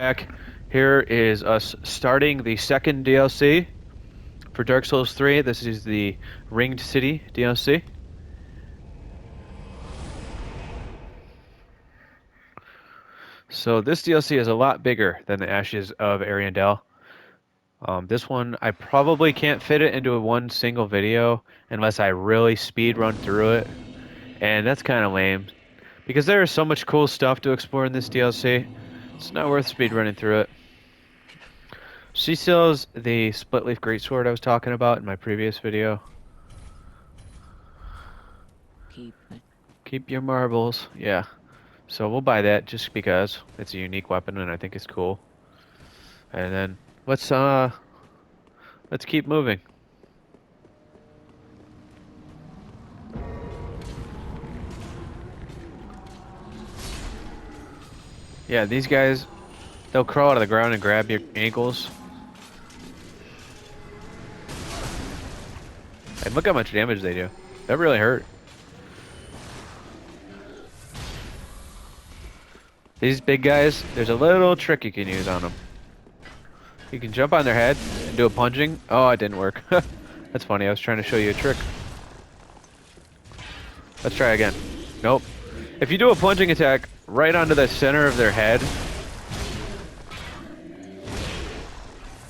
back. Here is us starting the second DLC for Dark Souls 3. This is the Ringed City DLC. So this DLC is a lot bigger than the Ashes of Ariandel. This one, I probably can't fit it into one single video unless I really speed run through it. And that's kind of lame, because there is so much cool stuff to explore in this DLC. It's not worth speed running through it. She sells the split leaf greatsword I was talking about in my previous video. Keep your marbles. Yeah. So we'll buy that just because it's a unique weapon and I think it's cool. And then let's keep moving. Yeah, these guys, they'll crawl out of the ground and grab your ankles. And look how much damage they do. That really hurt. These big guys, there's a little trick you can use on them. You can jump on their head and do a plunging. Oh, it didn't work. That's funny. I was trying to show you a trick. Let's try again. Nope. If you do a plunging attack right onto the center of their head,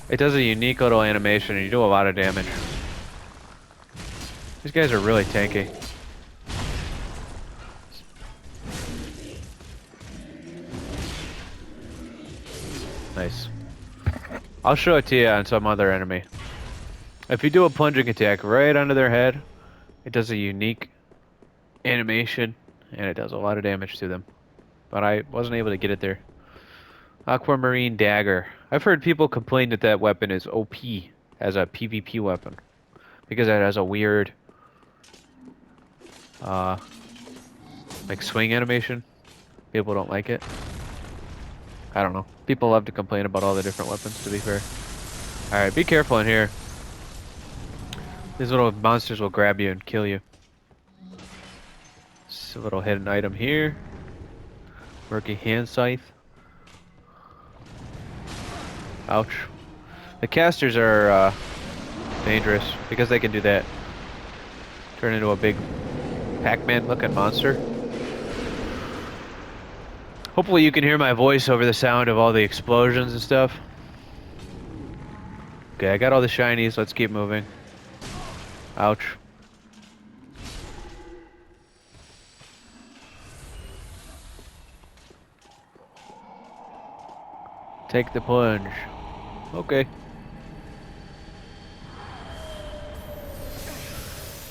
it does a unique little animation and you do a lot of damage. These guys are really tanky. Nice. I'll show it to you on some other enemy. If you do a plunging attack right onto their head, it does a unique animation and it does a lot of damage to them. But I wasn't able to get it there. Aquamarine Dagger. I've heard people complain that that weapon is OP as a PvP weapon because it has a weird like swing animation. People don't like it. I don't know. People love to complain about all the different weapons, to be fair. Alright, be careful in here. These little monsters will grab you and kill you. Just a little hidden item here. Murky hand scythe. Ouch. The casters are dangerous because they can do that. Turn into a big Pac-Man looking monster. Hopefully you can hear my voice over the sound of all the explosions and stuff. Okay, I got all the shinies. Let's keep moving. Ouch. Take the plunge. Okay.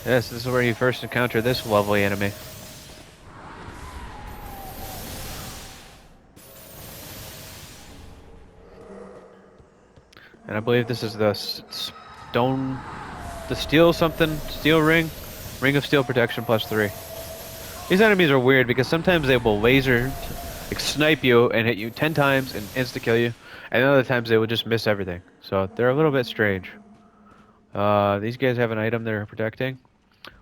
Yes, this is where you first encounter this lovely enemy. And I believe this is the steel ring? Ring of steel protection +3. These enemies are weird because sometimes they will laser, like snipe you and hit you 10 times and insta-kill you. And other times they will just miss everything. So they're a little bit strange. These guys have an item they're protecting.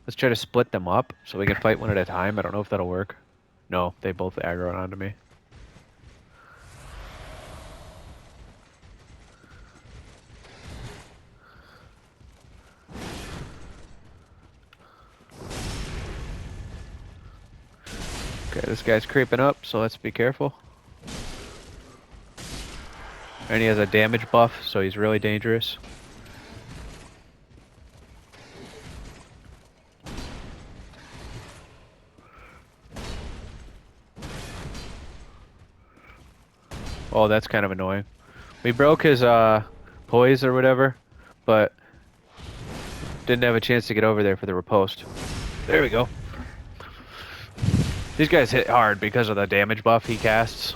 Let's try to split them up so we can fight one at a time. I don't know if that'll work. No, they both aggro onto me. Okay, this guy's creeping up, so let's be careful. And he has a damage buff, so he's really dangerous. Oh, that's kind of annoying. We broke his poise or whatever, but didn't have a chance to get over there for the riposte. There we go. These guys hit hard because of the damage buff he casts.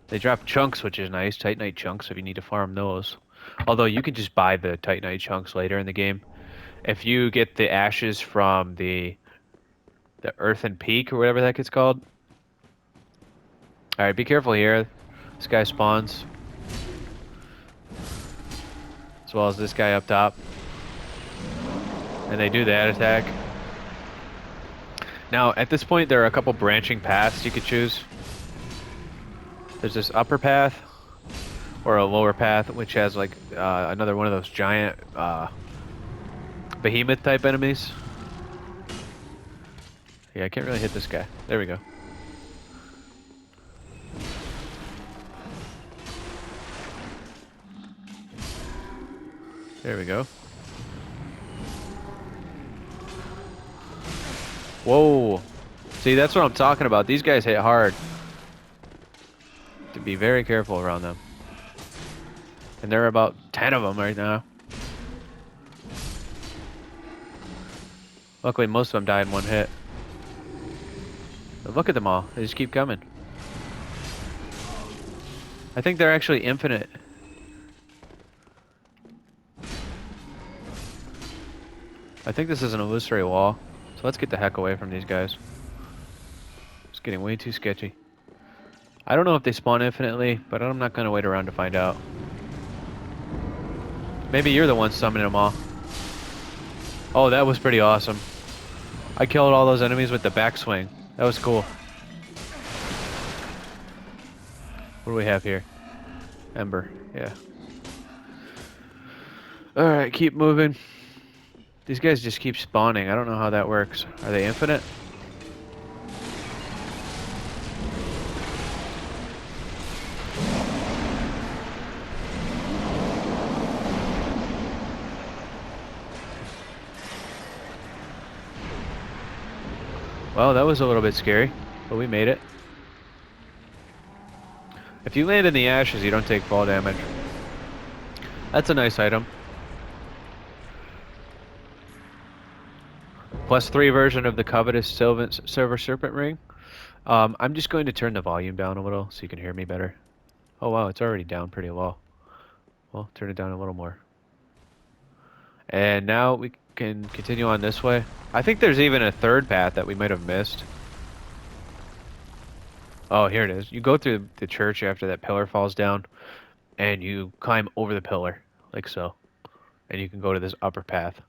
They drop chunks, which is nice. Titanite chunks if you need to farm those. Although you can just buy the Titanite chunks later in the game. If you get the ashes from the Earthen Peak or whatever that gets called. Alright, be careful here. This guy spawns. As well as this guy up top. And they do that attack. Now, at this point, there are a couple branching paths you could choose. There's this upper path, or a lower path, which has like another one of those giant behemoth type enemies. Yeah, I can't really hit this guy. There we go. There we go. Whoa. See, that's what I'm talking about. These guys hit hard. To be very careful around them. And there are about 10 of them right now. Luckily, most of them died in one hit. But look at them all. They just keep coming. I think they're actually infinite. I think this is an illusory wall. So let's get the heck away from these guys. It's getting way too sketchy. I don't know if they spawn infinitely, but I'm not going to wait around to find out. Maybe you're the one summoning them all. Oh, that was pretty awesome. I killed all those enemies with the backswing. That was cool. What do we have here? Ember, yeah. Alright, keep moving. These guys just keep spawning. I don't know how that works. Are they infinite? Well, that was a little bit scary, but we made it. If you land in the ashes, you don't take fall damage. That's a nice item. +3 version of the covetous Silver Serpent Ring. I'm just going to turn the volume down a little so you can hear me better. Oh wow, it's already down pretty low. Well, turn it down a little more. And now we can continue on this way. I think there's even a third path that we might have missed. Oh, here it is. You go through the church after that pillar falls down, and you climb over the pillar, like so. And you can go to this upper path.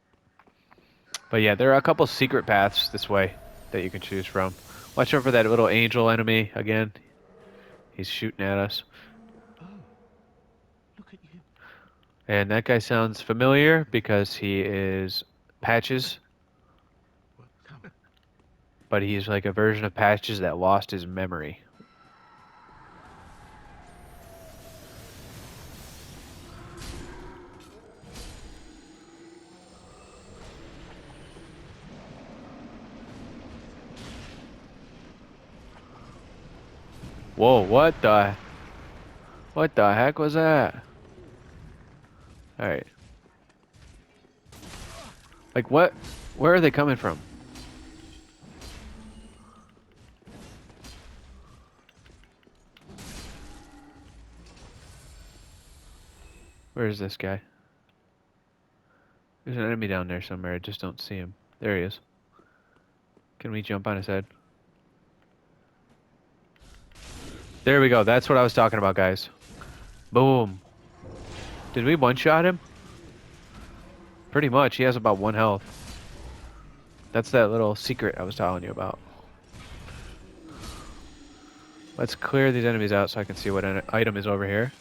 But yeah, there are a couple secret paths this way that you can choose from. Watch out for that little angel enemy again. He's shooting at us. Oh, look at you. And that guy sounds familiar because he is Patches, Well, come. but he's like a version of Patches that lost his memory. Whoa, what the heck was that? Alright. Like what? Where are they coming from? Where is this guy? There's an enemy down there somewhere. I just don't see him. There he is. Can we jump on his head? There we go. That's what I was talking about, guys. Boom. Did we one-shot him? Pretty much. He has about 1 health. That's that little secret I was telling you about. Let's clear these enemies out so I can see what an item is over here.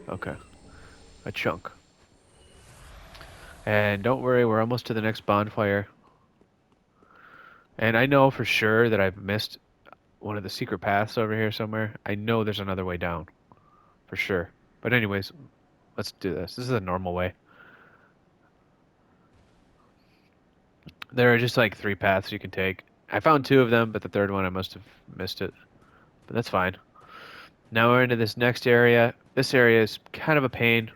Okay. A chunk. And don't worry, we're almost to the next bonfire. And I know for sure that I've missed one of the secret paths over here somewhere. I know there's another way down. For sure. But anyways, let's do this. This is a normal way. There are just like 3 paths you can take. I found 2 of them, but the third one I must have missed it. But that's fine. Now we're into this next area. This area is kind of a pain.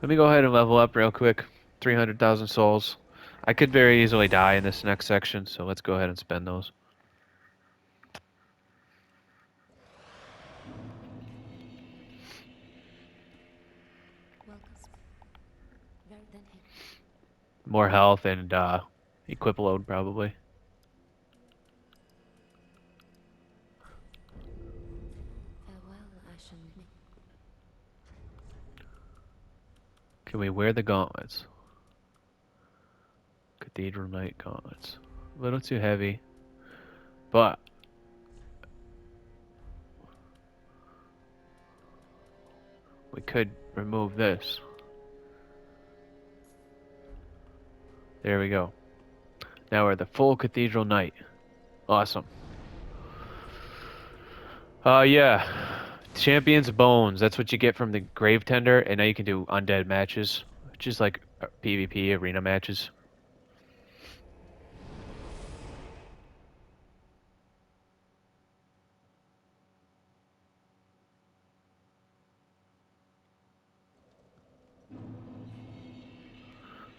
Let me go ahead and level up real quick. 300,000 souls. I could very easily die in this next section, so let's go ahead and spend those. More health and equip load probably. Can we wear the gauntlets? Cathedral Knight gauntlets. A little too heavy. But we could remove this. There we go. Now we're the full Cathedral Knight. Awesome. Yeah. Champion's Bones. That's what you get from the Grave Tender, and now you can do undead matches, which is like PvP arena matches.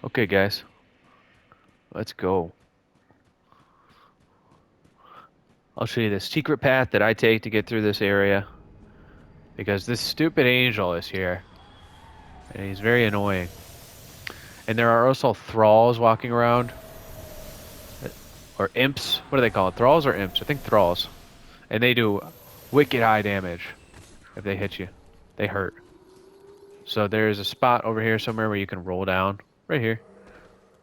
Okay, guys. Let's go. I'll show you the secret path that I take to get through this area. Because this stupid angel is here. And he's very annoying. And there are also thralls walking around. Or imps. What do they call it? Thralls or imps? I think thralls. And they do wicked high damage if they hit you. They hurt. So there's a spot over here somewhere where you can roll down. Right here.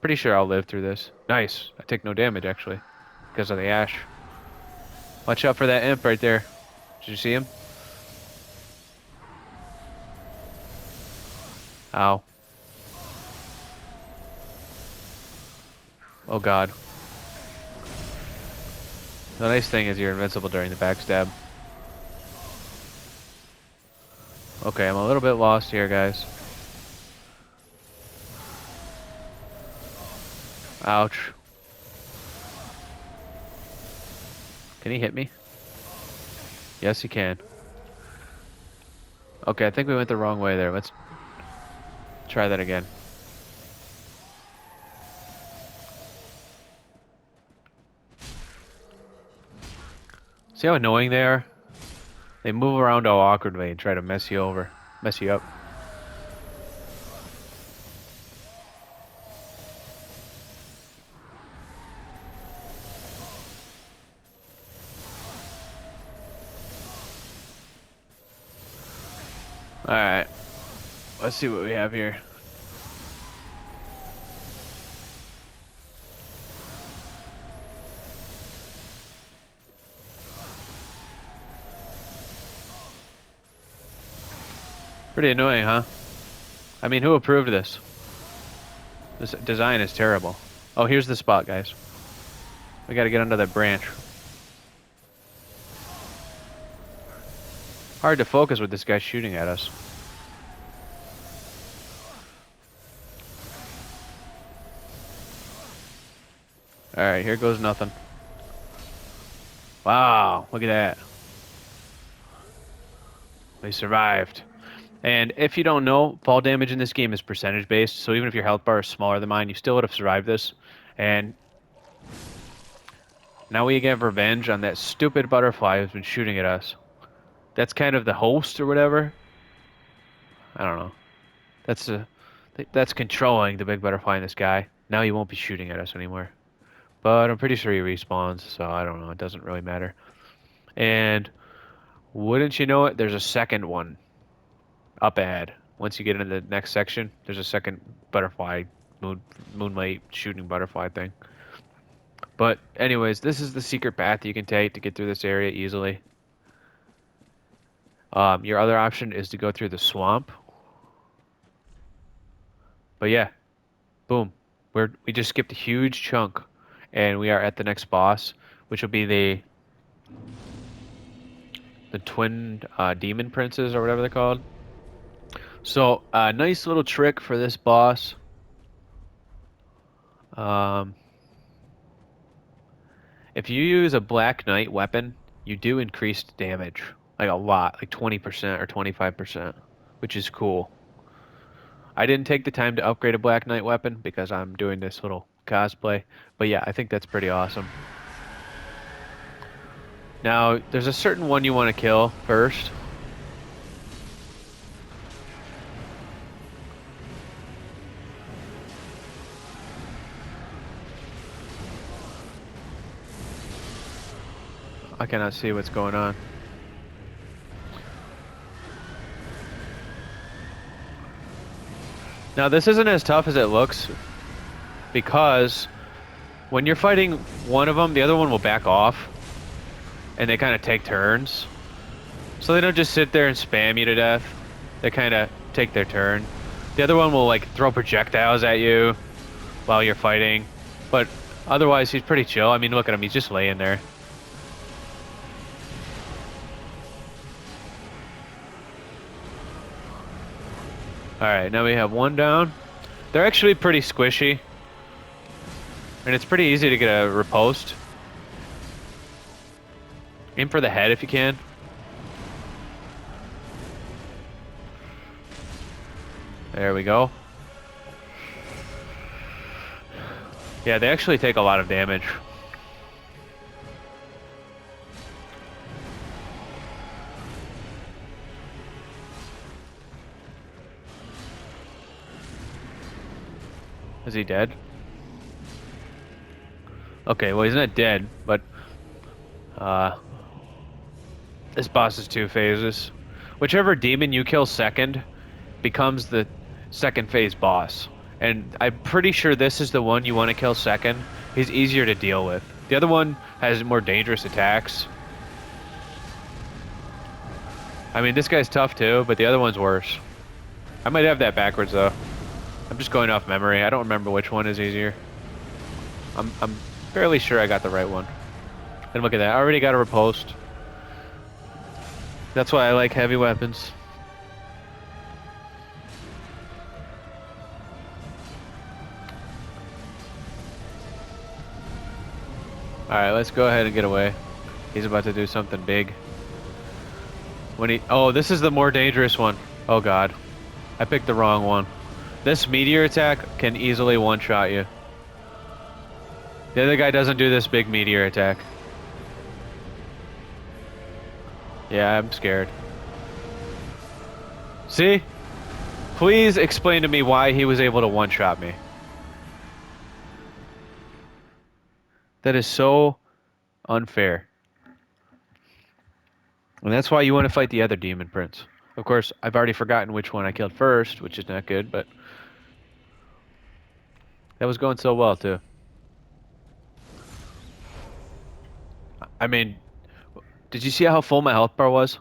Pretty sure I'll live through this. Nice. I take no damage, actually. Because of the ash. Watch out for that imp right there. Did you see him? Ow. Oh god. The nice thing is you're invincible during the backstab. Okay, I'm a little bit lost here, guys. Ouch. Can he hit me? Yes, he can. Okay, I think we went the wrong way there. Let's try that again. See how annoying they are? They move around all awkwardly and try to mess you over. Mess you up. Alright. Let's see what we have here. Pretty annoying, huh? I mean, who approved this? This design is terrible. Oh, here's the spot, guys. We gotta get under that branch. Hard to focus with this guy shooting at us. Alright, here goes nothing. Wow, look at that. We survived. And if you don't know, fall damage in this game is percentage based, so even if your health bar is smaller than mine, you still would have survived this. And now we get revenge on that stupid butterfly who's been shooting at us. That's kind of the host or whatever. I don't know. That's controlling the big butterfly in the sky. Now he won't be shooting at us anymore. But I'm pretty sure he respawns, so I don't know. It doesn't really matter. And wouldn't you know it, there's a second one up ahead. Once you get into the next section, there's a second butterfly, moonlight shooting butterfly thing. But anyways, this is the secret path you can take to get through this area easily. Your other option is to go through the swamp. But yeah, boom. We just skipped a huge chunk, and we are at the next boss, which will be the twin demon princes or whatever they're called. So, nice little trick for this boss. If you use a Black Knight weapon, you do increased damage. Like a lot, like 20% or 25%, which is cool. I didn't take the time to upgrade a Black Knight weapon because I'm doing this little cosplay. But yeah, I think that's pretty awesome. Now, there's a certain one you want to kill first. I cannot see what's going on. Now this isn't as tough as it looks because when you're fighting one of them, the other one will back off and they kind of take turns. So they don't just sit there and spam you to death. They kind of take their turn. The other one will like throw projectiles at you while you're fighting. But otherwise he's pretty chill. I mean, look at him, he's just laying there. Alright, now we have one down. They're actually pretty squishy. And it's pretty easy to get a riposte. Aim for the head if you can. There we go. Yeah, they actually take a lot of damage. Is he dead? Okay, well he's not dead, but this boss is 2 phases. Whichever demon you kill second becomes the second phase boss. And I'm pretty sure this is the one you want to kill second. He's easier to deal with. The other one has more dangerous attacks. I mean, this guy's tough too, but the other one's worse. I might have that backwards though. I'm just going off memory. I don't remember which one is easier. I'm fairly sure I got the right one. And look at that. I already got a riposte. That's why I like heavy weapons. Alright, let's go ahead and get away. He's about to do something big. When he... Oh, this is the more dangerous one. Oh god. I picked the wrong one. This meteor attack can easily one-shot you. The other guy doesn't do this big meteor attack. Yeah, I'm scared. See? Please explain to me why he was able to one-shot me. That is so unfair. And that's why you want to fight the other Demon Prince. Of course, I've already forgotten which one I killed first, which is not good, but... that was going so well, too. I mean, did you see how full my health bar was?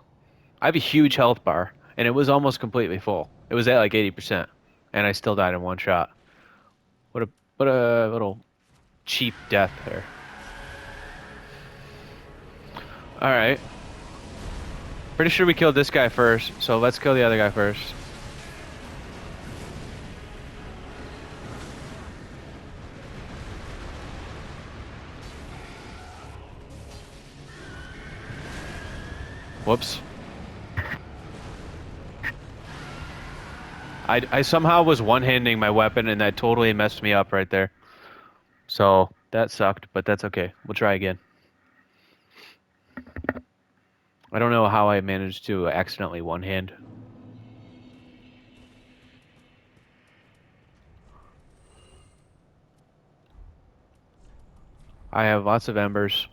I have a huge health bar, and it was almost completely full. It was at like 80%, and I still died in one shot. What a little cheap death there. Alright. Pretty sure we killed this guy first, so let's kill the other guy first. Whoops. I somehow was one-handing my weapon and that totally messed me up right there. So, that sucked, but that's okay. We'll try again. I don't know how I managed to accidentally one-hand. I have lots of embers.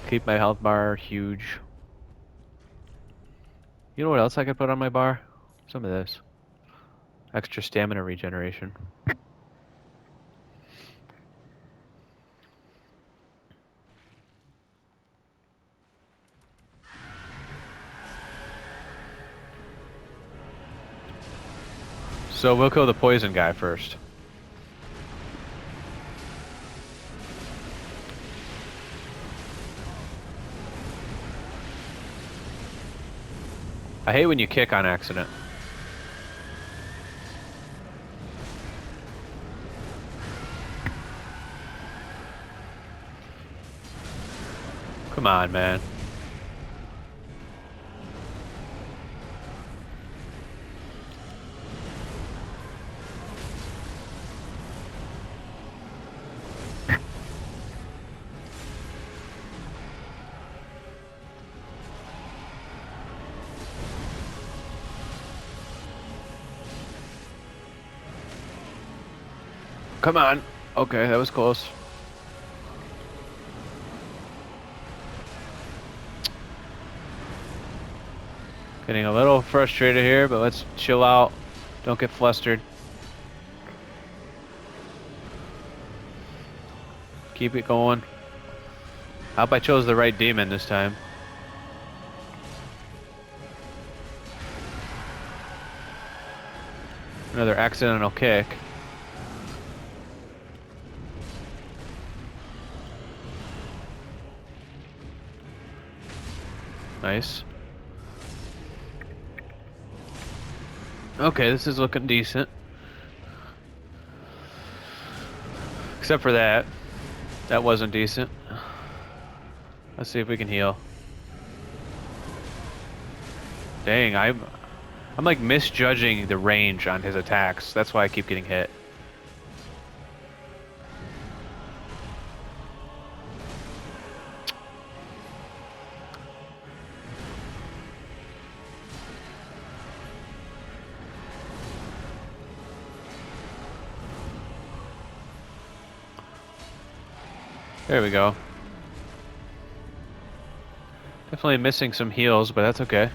Keep my health bar huge. You know what else I could put on my bar? Some of this. Extra stamina regeneration. So we'll kill the poison guy first. I hate when you kick on accident. Come on, man. Come on. Okay, that was close. Getting a little frustrated here, but let's chill out. Don't get flustered. Keep it going. I hope I chose the right demon this time. Another accidental kick. Nice. Okay, this is looking decent. Except for that. That wasn't decent. Let's see if we can heal. Dang, I'm like misjudging the range on his attacks. That's why I keep getting hit. There we go. Definitely missing some heals, but that's okay.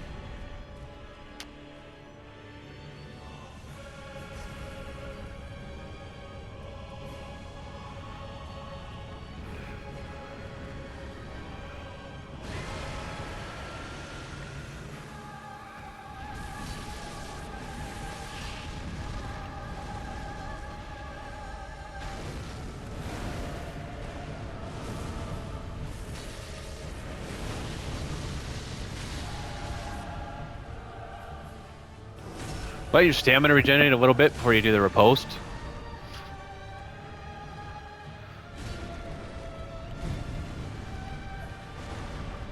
Let your stamina regenerate a little bit before you do the riposte.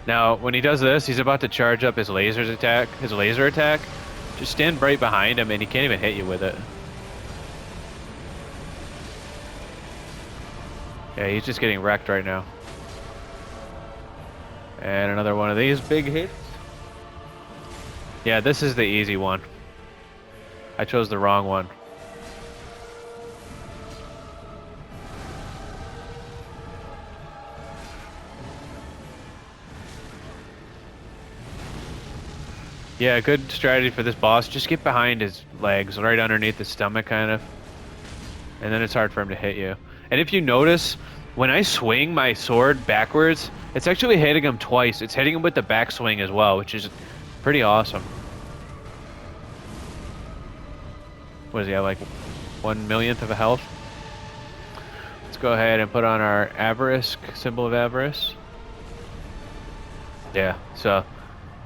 Now, when he does this, he's about to charge up his laser attack. Just stand right behind him and he can't even hit you with it. Yeah, he's just getting wrecked right now. And another one of these big hits. Yeah, this is the easy one. I chose the wrong one. Yeah, good strategy for this boss. Just get behind his legs, right underneath the stomach, kind of. And then it's hard for him to hit you. And if you notice, when I swing my sword backwards, it's actually hitting him twice. It's hitting him with the backswing as well, which is pretty awesome. What is he at, like 1/1,000,000th of a health? Let's go ahead and put on our avarice, symbol of avarice. Yeah, so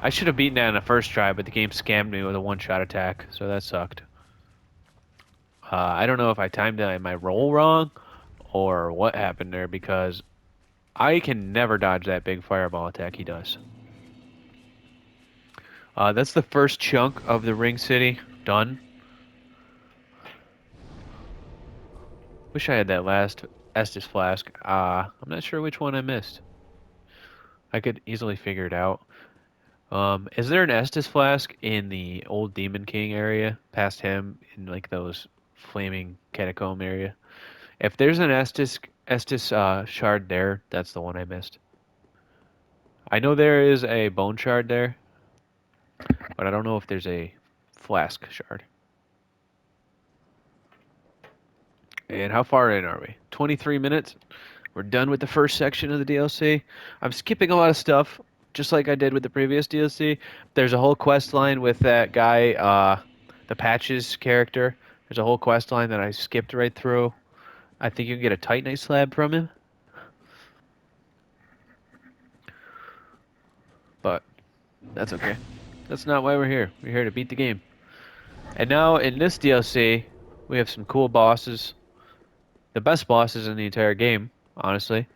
I should have beaten that in the first try, but the game scammed me with a one-shot attack, so that sucked. I don't know if I timed my roll wrong or what happened there, because I can never dodge that big fireball attack he does. That's the first chunk of the Ring City done. Wish I had that last Estus flask. I'm not sure which one I missed. I could easily figure it out. Is there an Estus flask in the old Demon King area, past him, in like those flaming catacomb area? If there's an Estus shard there, that's the one I missed. I know there is a bone shard there, but I don't know if there's a flask shard. And how far in are we? 23 minutes. We're done with the first section of the DLC. I'm skipping a lot of stuff, just like I did with the previous DLC. There's a whole quest line with that guy, the Patches character. There's a whole quest line that I skipped right through. I think you can get a Titanite slab from him. But that's okay. That's not why we're here. We're here to beat the game. And now in this DLC, we have some cool bosses. The best bosses in the entire game, honestly.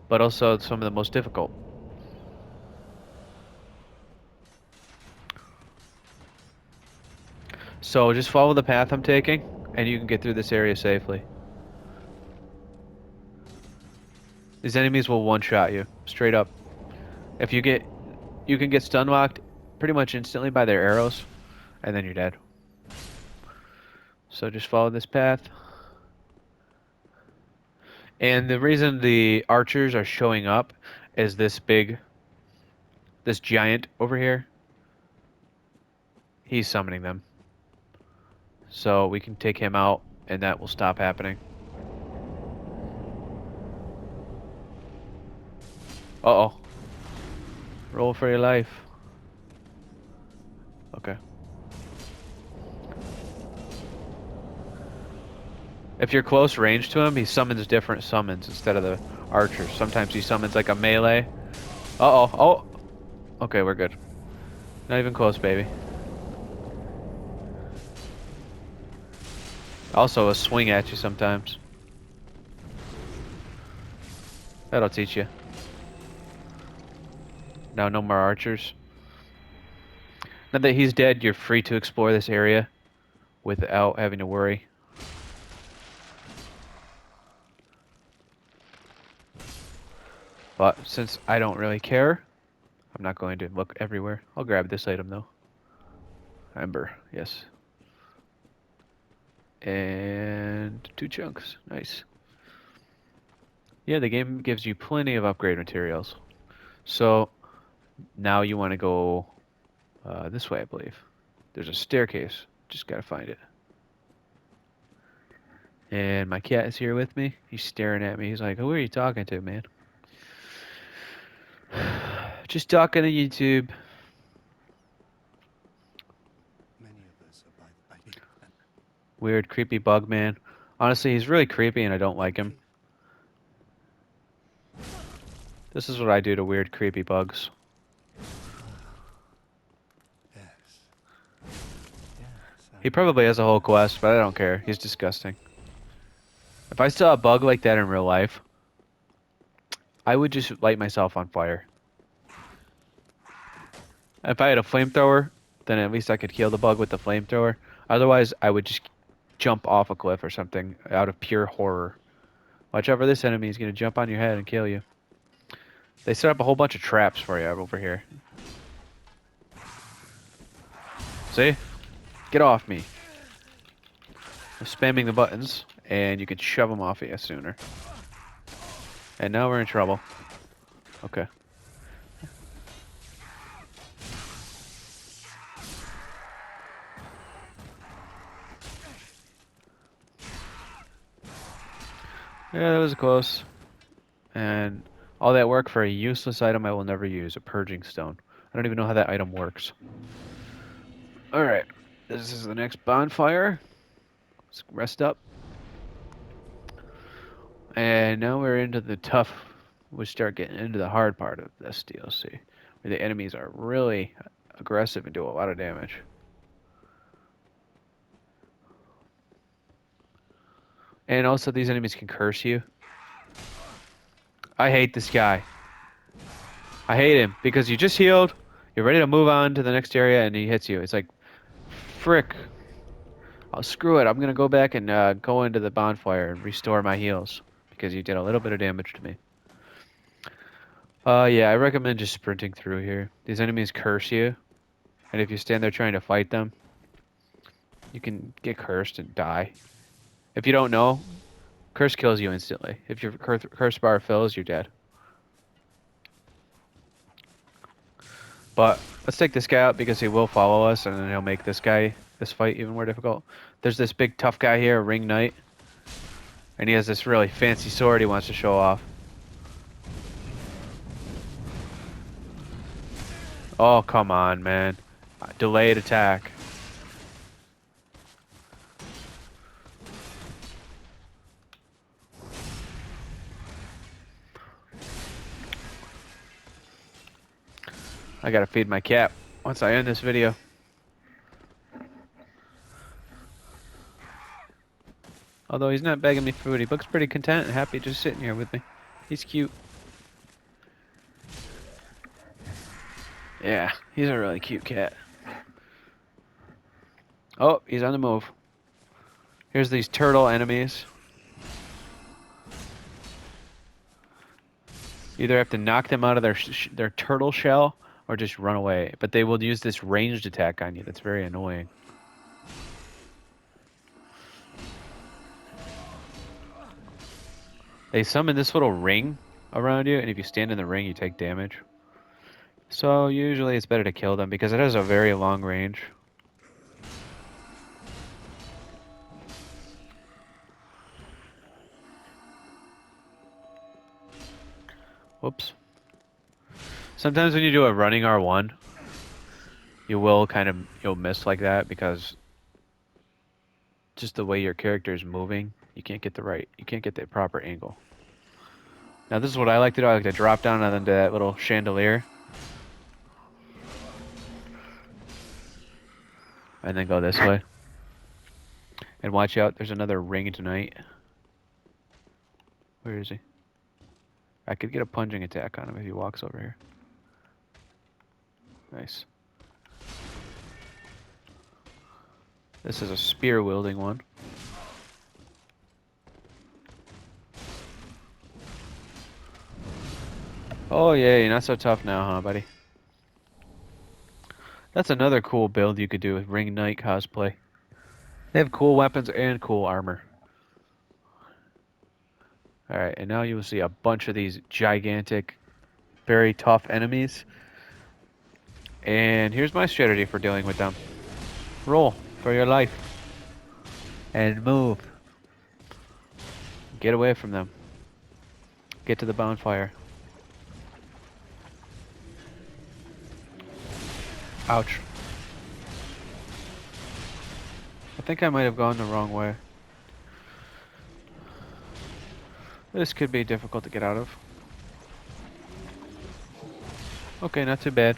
But also some of the most difficult. So just follow the path I'm taking, and you can get through this area safely. These enemies will one-shot you, straight up. If you can get stun locked pretty much instantly by their arrows, and then you're dead. So just follow this path. And the reason the archers are showing up is this giant over here. He's summoning them. so we can take him out, and that will stop happening. Uh-oh. Roll for your life. Okay. If you're close range to him, he summons different summons instead of the archers. Sometimes he summons like a melee. Uh-oh. Oh. Okay, we're good. Not even close, baby. Also, a swing at you sometimes. That'll teach you. Now, no more archers. Now that he's dead, you're free to explore this area without having to worry. But since I don't really care, I'm not going to look everywhere. I'll grab this item though. Ember, yes. And 2 chunks, nice. Yeah, the game gives you plenty of upgrade materials. So now you want to go this way, I believe. There's a staircase. Just gotta find it. And my cat is here with me. He's staring at me. He's like, "Who are you talking to, man?" Just talking to YouTube. Many of us are by the baby. Weird, creepy bug man. Honestly, he's really creepy and I don't like him. This is what I do to weird, creepy bugs. Yes. He probably has a whole quest, but I don't care. He's disgusting. If I saw a bug like that in real life, I would just light myself on fire. If I had a flamethrower, then at least I could kill the bug with the flamethrower. Otherwise, I would just jump off a cliff or something out of pure horror. Watch out for this enemy. He's going to jump on your head and kill you. They set up a whole bunch of traps for you over here. See? Get off me. I'm spamming the buttons, and you can shove them off of you sooner. And now we're in trouble. Okay. Yeah, that was close. And all that work for a useless item I will never use, a purging stone. I don't even know how that item works. Alright, this is the next bonfire. Let's rest up. And now we're into the tough, we start getting into the hard part of this DLC. Where the enemies are really aggressive and do a lot of damage. And also these enemies can curse you. I hate this guy. I hate him because you just healed, you're ready to move on to the next area, and he hits you. It's like, frick. Oh, screw it. I'm gonna go back and go into the bonfire and restore my heals because you did a little bit of damage to me. Yeah, I recommend just sprinting through here. These enemies curse you, and if you stand there trying to fight them, you can get cursed and die. If you don't know, curse kills you instantly. If your curse bar fills, you're dead. But let's take this guy out because he will follow us, and then he'll make this fight even more difficult. There's this big tough guy here, a ring knight, and he has this really fancy sword he wants to show off. Oh, come on, man. Delayed attack. I gotta feed my cat once I end this video. Although he's not begging me for food, he looks pretty content and happy just sitting here with me. He's cute. Yeah, he's a really cute cat. Oh, he's on the move. Here's these turtle enemies. You either have to knock them out of their turtle shell or just run away. But they will use this ranged attack on you. That's very annoying. They summon this little ring around you, and if you stand in the ring, you take damage. So usually it's better to kill them because it has a very long range. Whoops. Sometimes when you do a running R1, you will you'll miss like that because just the way your character is moving, you can't get the proper angle. Now this is what I like to do. I like to drop down onto that little chandelier. And then go this way. And watch out, there's another ring tonight. Where is he? I could get a plunging attack on him if he walks over here. Nice. This is a spear wielding one. Oh yeah, you're not so tough now, huh, buddy? That's another cool build you could do with Ring Knight cosplay. They have cool weapons and cool armor. Alright, and now you will see a bunch of these gigantic, very tough enemies. And here's my strategy for dealing with them. Roll for your life. And move. Get away from them. Get to the bonfire. Ouch. I think I might have gone the wrong way. This could be difficult to get out of. Okay, not too bad.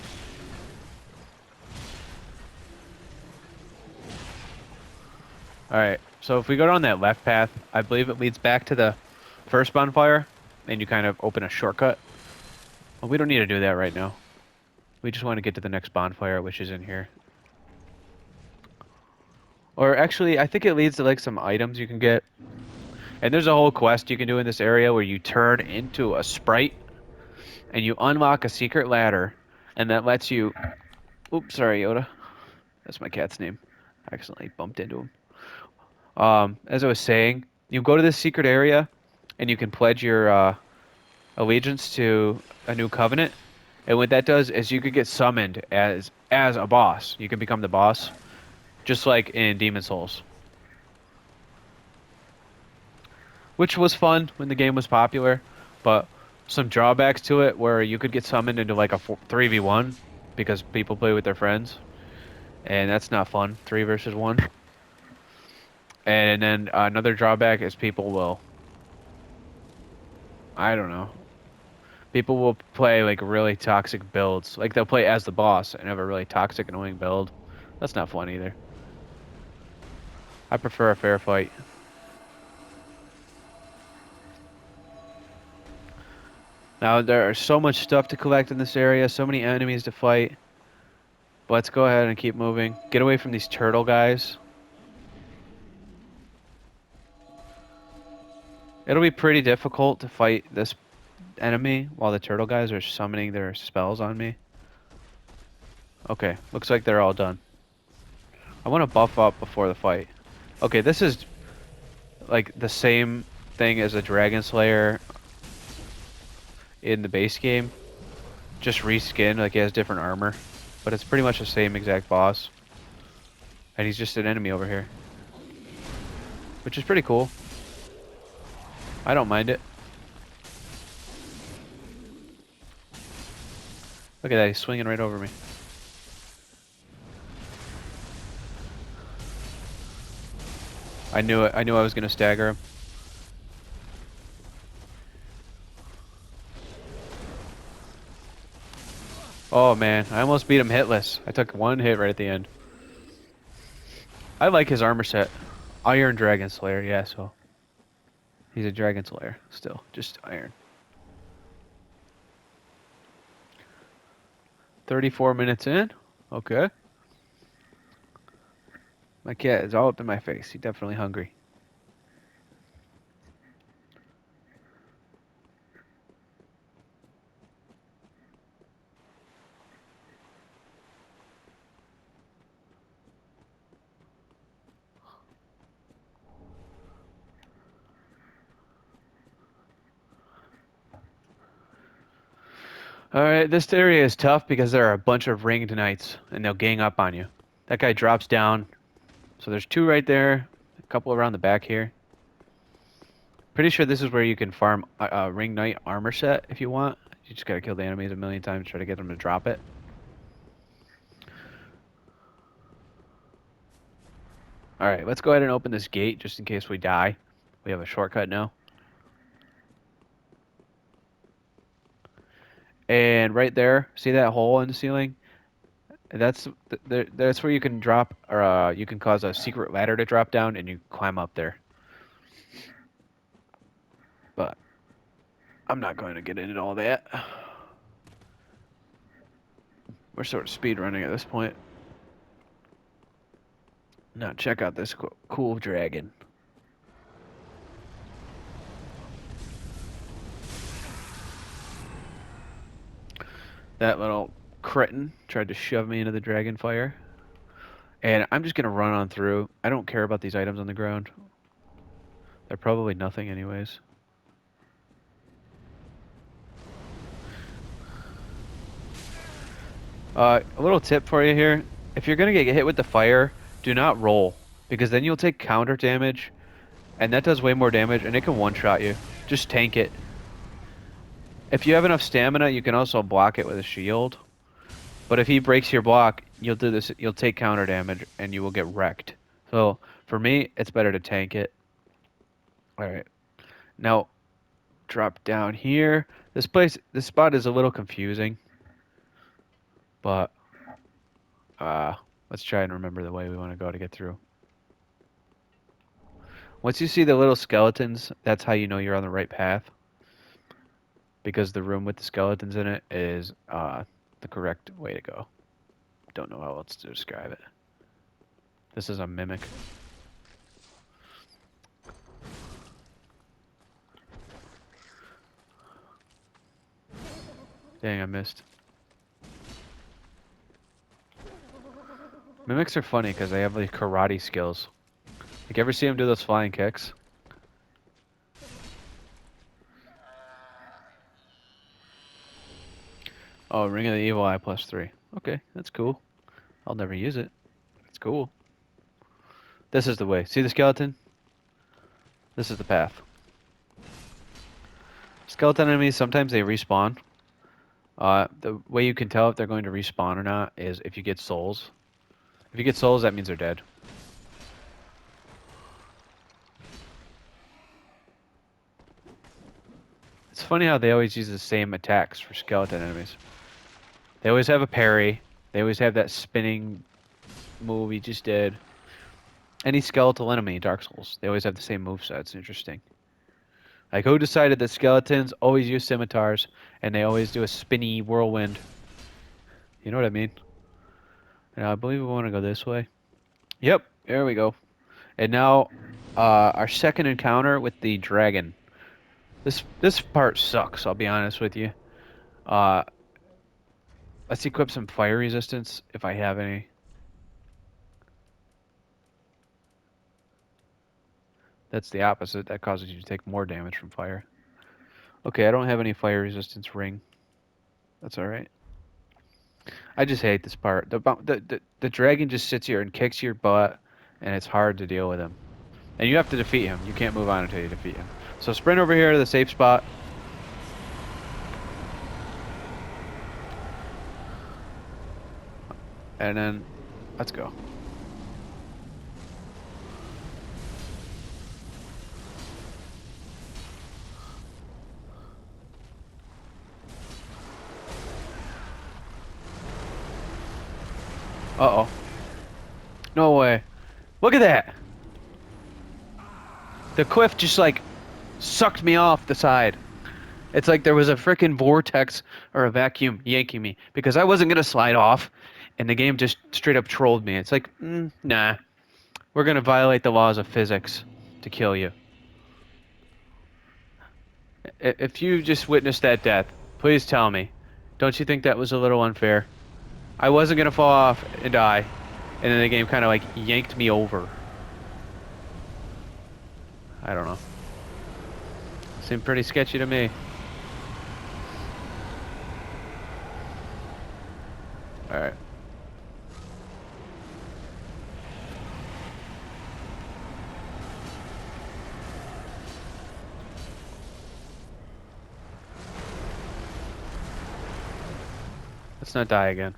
Alright, so if we go down that left path, I believe it leads back to the first bonfire, and you kind of open a shortcut. Well, we don't need to do that right now. We just want to get to the next bonfire, which is in here. Or actually, I think it leads to like some items you can get. And there's a whole quest you can do in this area where you turn into a sprite and you unlock a secret ladder, and that lets you... Oops, sorry, Yoda. That's my cat's name. I accidentally bumped into him. As I was saying, you go to this secret area and you can pledge your allegiance to a new covenant. And what that does is you could get summoned as a boss. You can become the boss, just like in Demon Souls. Which was fun when the game was popular, but some drawbacks to it where you could get summoned into like a 3v1 because people play with their friends. And that's not fun, 3 versus 1. And then another drawback is people will... I don't know. People will play like really toxic builds. Like they'll play as the boss and have a really toxic, annoying build. That's not fun either. I prefer a fair fight. Now there are so much stuff to collect in this area, so many enemies to fight. But let's go ahead and keep moving. Get away from these turtle guys. It'll be pretty difficult to fight this enemy while the turtle guys are summoning their spells on me. Okay, looks like they're all done. I want to buff up before the fight. Okay, this is like the same thing as a Dragon Slayer in the base game. Just reskinned, like he has different armor. But it's pretty much the same exact boss. And he's just an enemy over here. Which is pretty cool. I don't mind it. Look at that, he's swinging right over me. I knew it. I knew I was going to stagger him. Oh man, I almost beat him hitless. I took one hit right at the end. I like his armor set. Iron Dragon Slayer, yeah, so. He's a Dragon Slayer, still. Just iron. 34 minutes in. Okay. My cat is all up in my face. He's definitely hungry. Alright, this area is tough because there are a bunch of ringed knights, and they'll gang up on you. That guy drops down. So there's 2 right there, a couple around the back here. Pretty sure this is where you can farm a ring knight armor set if you want. You just gotta kill the enemies a million times, try to get them to drop it. Alright, let's go ahead and open this gate just in case we die. We have a shortcut now. And right there, see that hole in the ceiling? That's that's where you can drop, or you can cause a secret ladder to drop down, and you climb up there. But I'm not going to get into all that. We're sort of speed running at this point. Now check out this cool dragon. That little cretin tried to shove me into the dragon fire. And I'm just going to run on through. I don't care about these items on the ground. They're probably nothing anyways. A little tip for you here. If you're going to get hit with the fire, do not roll. Because then you'll take counter damage. And that does way more damage, and it can one-shot you. Just tank it. If you have enough stamina, you can also block it with a shield. But if he breaks your block, you'll do this. You'll take counter damage, and you will get wrecked. So for me, it's better to tank it. All right. Now, drop down here. This spot is a little confusing. But let's try and remember the way we want to go to get through. Once you see the little skeletons, that's how you know you're on the right path. Because the room with the skeletons in it is the correct way to go. Don't know how else to describe it. This is a mimic. Dang, I missed. Mimics are funny because they have like karate skills. Like, ever see them do those flying kicks? Oh, Ring of the Evil Eye +3. Okay, that's cool. I'll never use it. It's cool. This is the way. See the skeleton? This is the path. Skeleton enemies, sometimes they respawn. The way you can tell if they're going to respawn or not is if you get souls. If you get souls, that means they're dead. It's funny how they always use the same attacks for skeleton enemies. They always have a parry. They always have that spinning move he just did. Any skeletal enemy in Dark Souls, they always have the same moveset. It's interesting. Like, who decided that skeletons always use scimitars and they always do a spinny whirlwind? You know what I mean? And I believe we want to go this way. Yep, there we go. And now, our second encounter with the dragon. This part sucks, I'll be honest with you. Let's equip some fire resistance, if I have any. That's the opposite. That causes you to take more damage from fire. Okay, I don't have any fire resistance ring. That's alright. I just hate this part. The dragon just sits here and kicks your butt, and it's hard to deal with him. And you have to defeat him. You can't move on until you defeat him. So sprint over here to the safe spot. And then, let's go. Uh-oh. No way. Look at that! The cliff just, like, sucked me off the side. It's like there was a freaking vortex or a vacuum yanking me. Because I wasn't going to slide off, and the game just straight up trolled me. It's like, nah. We're going to violate the laws of physics to kill you. If you just witnessed that death, please tell me. Don't you think that was a little unfair? I wasn't going to fall off and die, and then the game kind of like yanked me over. I don't know. Seemed pretty sketchy to me. Alright. Let's not die again.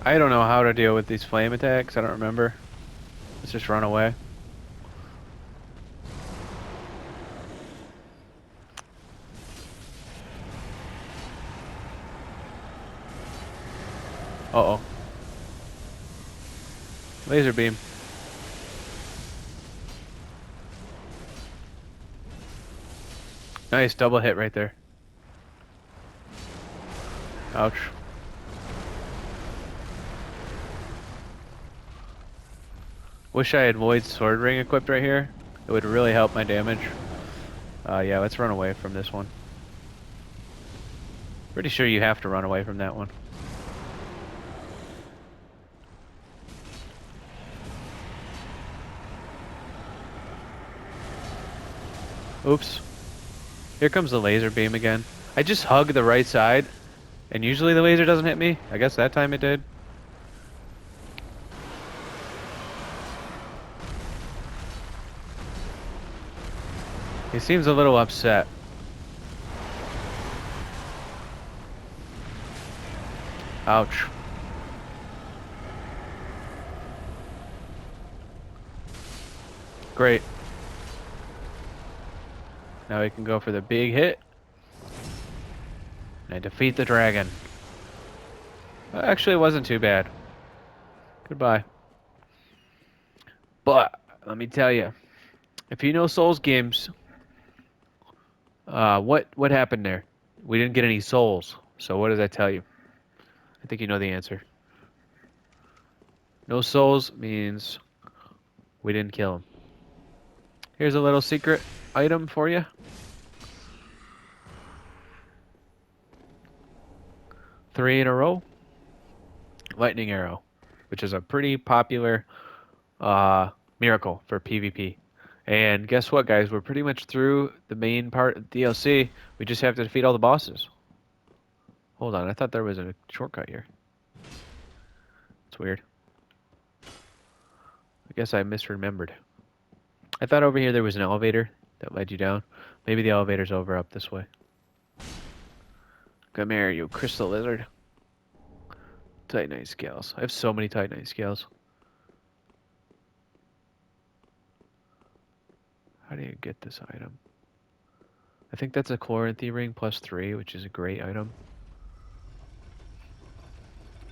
I don't know how to deal with these flame attacks. I don't remember. Let's just run away. Uh-oh. Laser beam. Nice double hit right there. Ouch. Wish I had Void's sword ring equipped right here. It would really help my damage. Yeah, let's run away from this one. Pretty sure you have to run away from that one. Oops. Here comes the laser beam again. I just hug the right side, and usually the laser doesn't hit me. I guess that time it did. He seems a little upset. Ouch. Great. Now we can go for the big hit. And defeat the dragon. Actually, it wasn't too bad. Goodbye. But, let me tell you. If you know Souls games, what happened there? We didn't get any souls. So what does that tell you? I think you know the answer. No souls means we didn't kill him. Here's a little secret item for you. 3 in a row. Lightning arrow, which is a pretty popular miracle for PvP. And guess what, guys? We're pretty much through the main part of DLC. We just have to defeat all the bosses. Hold on, I thought there was a shortcut here. It's weird. I guess I misremembered. I thought over here there was an elevator that led you down. Maybe the elevator's over up this way. Come here, you crystal lizard. Titanite scales. I have so many Titanite scales. How do you get this item? I think that's a Chloranthy ring plus 3, which is a great item.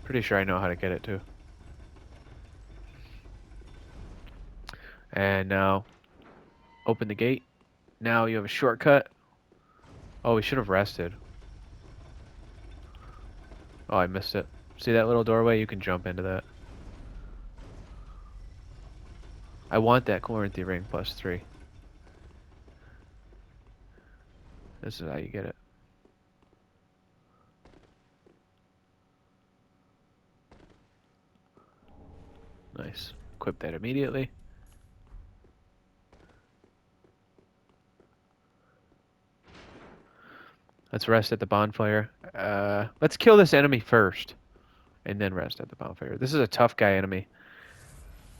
Pretty sure I know how to get it too. And now, open the gate. Now you have a shortcut. Oh, we should have rested. Oh, I missed it. See that little doorway? You can jump into that. I want that Chloranthy ring plus 3. This is how you get it. Nice. Equip that immediately. Let's rest at the bonfire. Let's kill this enemy first. And then rest at the bonfire. This is a tough guy enemy.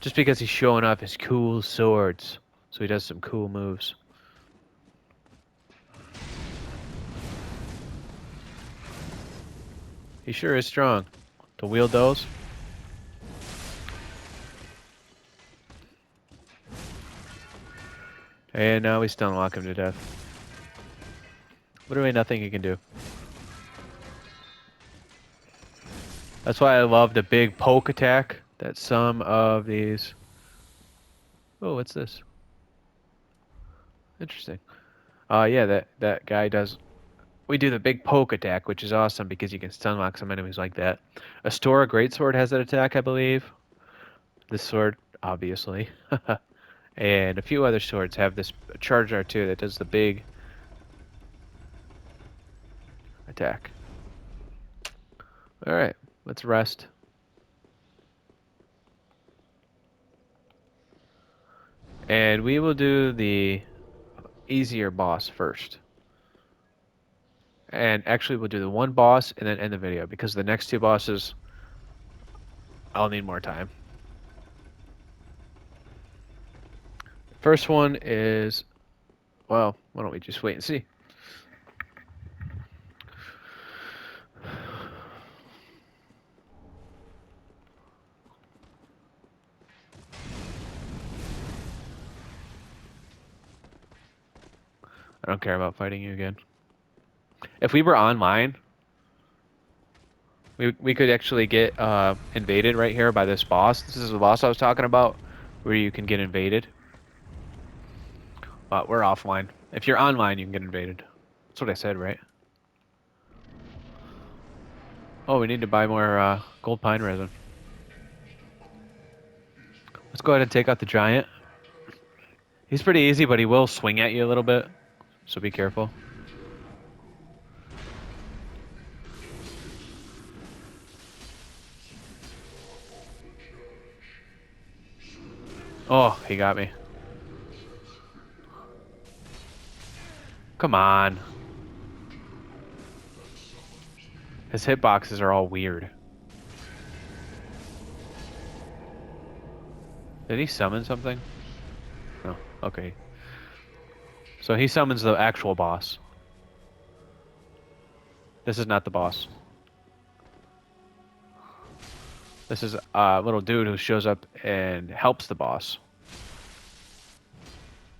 Just because he's showing off his cool swords. So he does some cool moves. He sure is strong. To wield those. And now we stun lock him to death. Literally nothing he can do. That's why I love the big poke attack that some of these... Oh, what's this? Interesting. Yeah, that guy does... We do the big poke attack, which is awesome because you can stun lock some enemies like that. Astora Greatsword has that attack, I believe. This sword, obviously. And a few other swords have this charge R2 that does the big attack. Alright, let's rest. And we will do the easier boss first. And actually we'll do the one boss and then end the video because the next 2 bosses I'll need more time. First one is, well, why don't we just wait and see? I don't care about fighting you again. If we were online, we could actually get invaded right here by this boss. This is the boss I was talking about, where you can get invaded. But we're offline. If you're online, you can get invaded. That's what I said, right? Oh, we need to buy more gold pine resin. Let's go ahead and take out the giant. He's pretty easy, but he will swing at you a little bit, so be careful. Oh, he got me. Come on. His hitboxes are all weird. Did he summon something? No. Okay. So he summons the actual boss. This is not the boss. This is a little dude who shows up and helps the boss.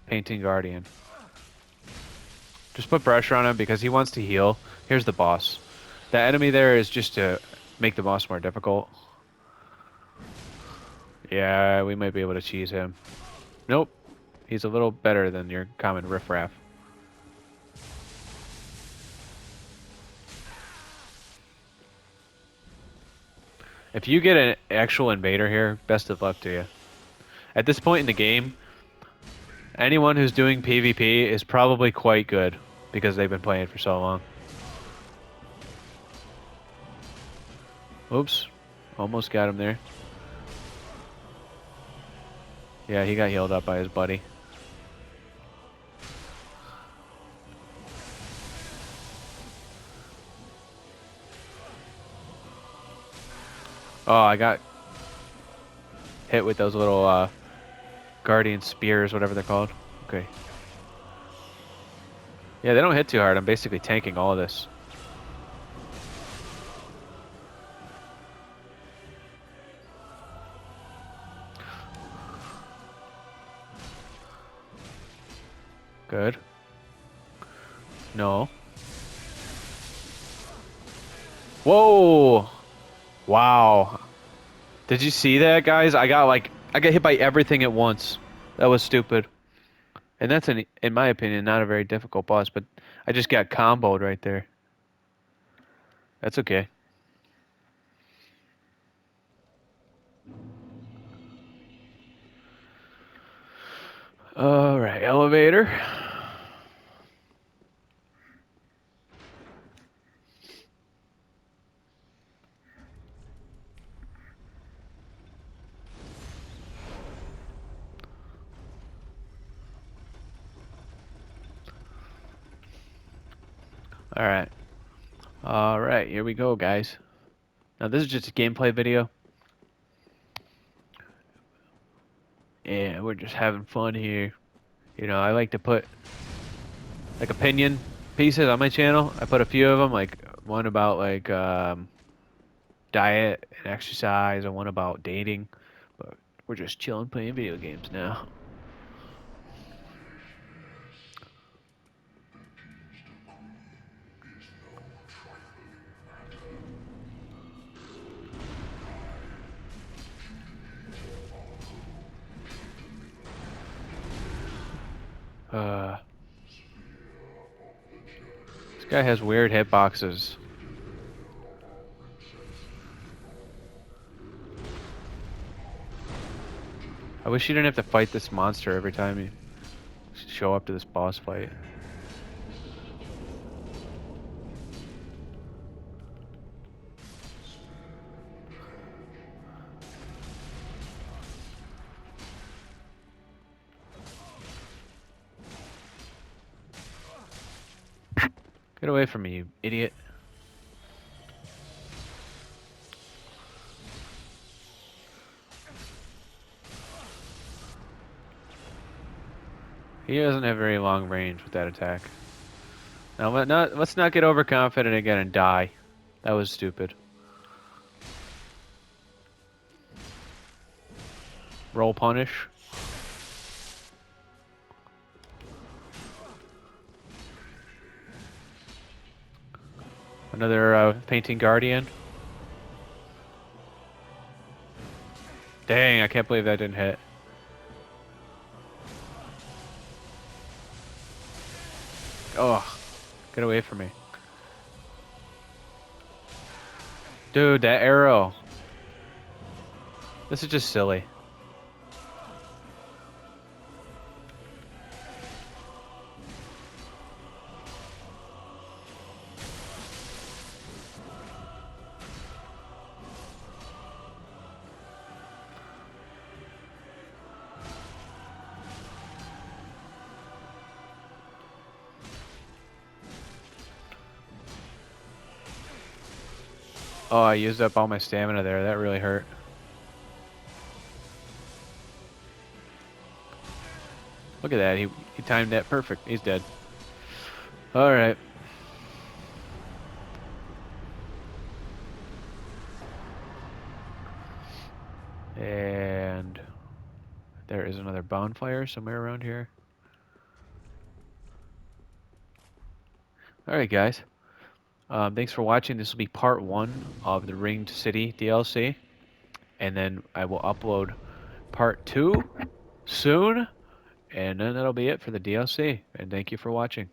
Painting Guardian. Just put pressure on him because he wants to heal. Here's the boss. The enemy there is just to make the boss more difficult. Yeah, we might be able to cheese him. Nope. He's a little better than your common riffraff. If you get an actual invader here, best of luck to you. At this point in the game, anyone who's doing PvP is probably quite good because they've been playing for so long. Oops. Almost got him there. Yeah, he got healed up by his buddy. Oh, I got hit with those little guardian spears, whatever they're called. Okay. Yeah, they don't hit too hard. I'm basically tanking all of this. Good. No. Whoa! Wow. Did you see that, guys? I got hit by everything at once. That was stupid. And that's in my opinion, not a very difficult boss, but I just got comboed right there. That's okay. All right, elevator. All right. All right, here we go, guys. Now this is just a gameplay video. Yeah, we're just having fun here. You know, I like to put like opinion pieces on my channel. I put a few of them, like one about diet and exercise, and one about dating. But we're just chilling, playing video games now. Uh, this guy has weird hitboxes. I wish you didn't have to fight this monster every time you show up to this boss fight. Get away from me, you idiot. He doesn't have very long range with that attack. Now let's not get overconfident again and die. That was stupid. Roll punish. Another painting guardian. Dang, I can't believe that didn't hit. Oh, get away from me. Dude, that arrow. This is just silly. Oh, I used up all my stamina there. That really hurt. Look at that. He timed that perfect. He's dead. All right. And there is another bonfire somewhere around here. All right, guys. Thanks for watching. This will be part 1 of the Ringed City DLC. And then I will upload part 2 soon. And then that'll be it for the DLC. And thank you for watching.